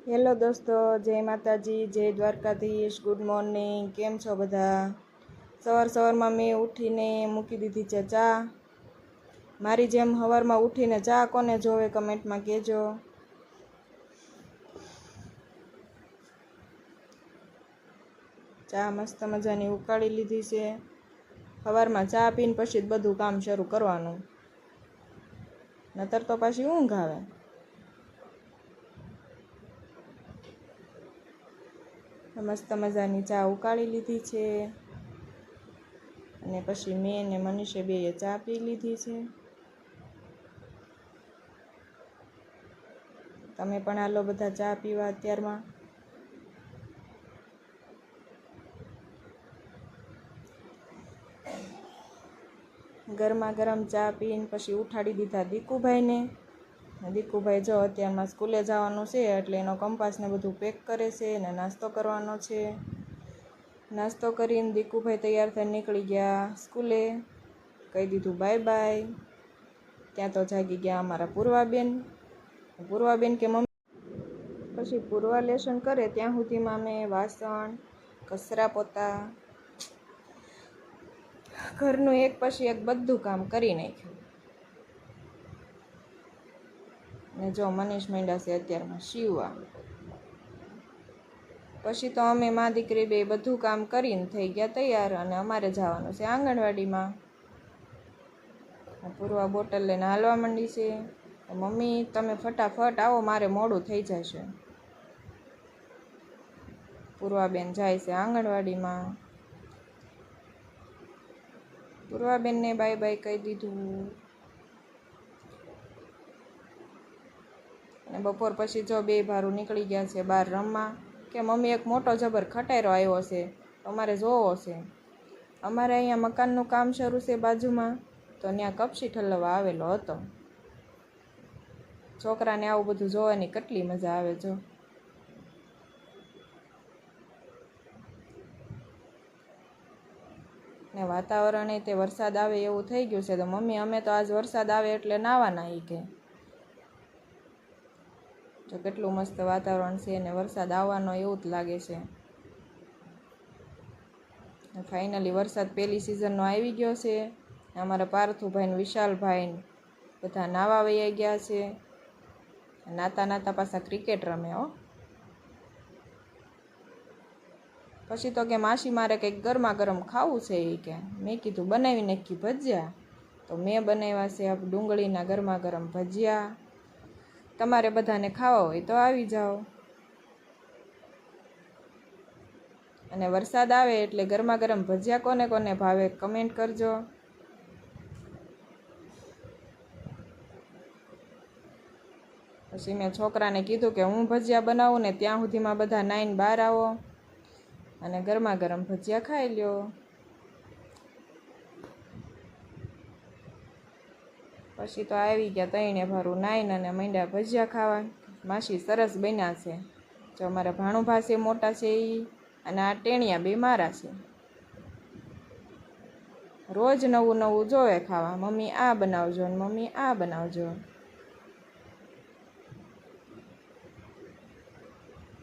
Hello દોસ્તો, જય માતાજી, જય દ્વારકાધીશ, ગુડ મોર્નિંગ. કેમ છો બધા? સવારમાં મેં ઉઠીને મૂકી દીધી છે ચા. મારી જેમ સવારમાં ઉઠીને ચા કોને જોવે કમેન્ટમાં કહેજો. ચા મસ્ત મજાની ઉકાળી લીધી છે. સવારમાં ચા પીને પછી જ બધું કામ શરૂ કરવાનું, નતર તો પાછી ઊંઘ આવે. મસ્ત મજાની ચા ઉકાળી લીધી છે અને પછી મેં ને મનીષે બેએ ચા પી લીધી છે. તમે પણ હાલો બધા ચા પીવા. અત્યારમાં ગરમા ગરમ ચા પીને પછી ઉઠાડી દીધા દીકુભાઈને. દીકુભાઈ જો અત્યારમાં સ્કૂલે જવાનું છે એટલે એનો કંપાસને બધું પેક કરે છે અને નાસ્તો કરવાનો છે. નાસ્તો કરીને દીકુભાઈ તૈયાર થઈને નીકળી ગયા સ્કૂલે. કહી દીધું બાય બાય. ત્યાં તો જાગી ગયા અમારા પૂર્વાબેન કે મમ્મી. પછી પૂર્વા લેસન કરે ત્યાં સુધીમાં મેં વાસણ, કચરા પોતા, ઘરનું એક પછી એક બધું કામ કરી નાખ્યું. ને જો મનીષ માંડ્યા છે અત્યારમાં સીવવા. પછી તો અમે મા દીકરી બે બધું કામ કરીને થઈ ગયા તૈયાર અને અમારે જવાનું છે આંગણવાડીમાં. પૂર્વા બોટલ લઈને હાલવા માંડી છે. મમ્મી તમે ફટાફટ આવો, મારે મોડું થઈ જશે. પૂર્વાબેન જાય છે આંગણવાડીમાં. પૂર્વાબેનને બાય બાય કહી દીધું અને બપોર પછી જો બે ભારું નીકળી ગયા છે બહાર રમવા. કે મમ્મી એક મોટો જબર ખટાયરો આવ્યો છે, અમારે જોવો છે. અમારે અહીંયા મકાનનું કામ શરૂ છે બાજુમાં, તો ત્યાં કપશી ઠલવવા આવેલો હતો. છોકરાને આવું બધું જોવાની કેટલી મજા આવે. જો ને વાતાવરણ તે વરસાદ આવે એવું થઈ ગયું છે. તો મમ્મી અમે તો આજ વરસાદ આવે એટલે નાવાના ઈ કે. જો કેટલું મસ્ત વાતાવરણ છે ને વરસાદ આવવાનો એવું જ લાગે છે. ફાઇનલી વરસાદ પહેલી સિઝનનો આવી ગયો છે. અમારા પાર્થુભાઈ ને વિશાલભાઈ બધા નાવા વયા ગયા છે. નાતા નાતા પાછા ક્રિકેટ રમે હો. પછી તો કે માસી મારે કંઈક ગરમા ગરમ ખાવું છે એ કે. મેં કીધું બનાવી નાખી ભજીયા. તો મેં બનાવ્યા છે ડુંગળીના ગરમા ગરમ ભજીયા. તમારે બધાને ખાવા હોય તો આવી જાઓ. અને વરસાદ આવે એટલે ગરમા ગરમ ભજીયા કોને કોને ભાવે કમેન્ટ કરજો. પછી મેં છોકરાને કીધું કે હું ભજીયા બનાવું ને ત્યાં સુધીમાં બધા નાઈને બહાર આવો અને ગરમા ગરમ ભજીયા ખાઈ લ્યો. પછી તો આવી ગયા તઈને ભારું નાઈને અને માંડ્યા ભજીયા ખાવા. માસી સરસ બન્યા છે. જો અમારા ભાણુભા છે મોટા છે એ, અને આ ટેણિયા બે મારા છે. રોજ નવું નવું જોવે ખાવા. મમ્મી આ બનાવજો ને મમ્મી આ બનાવજો.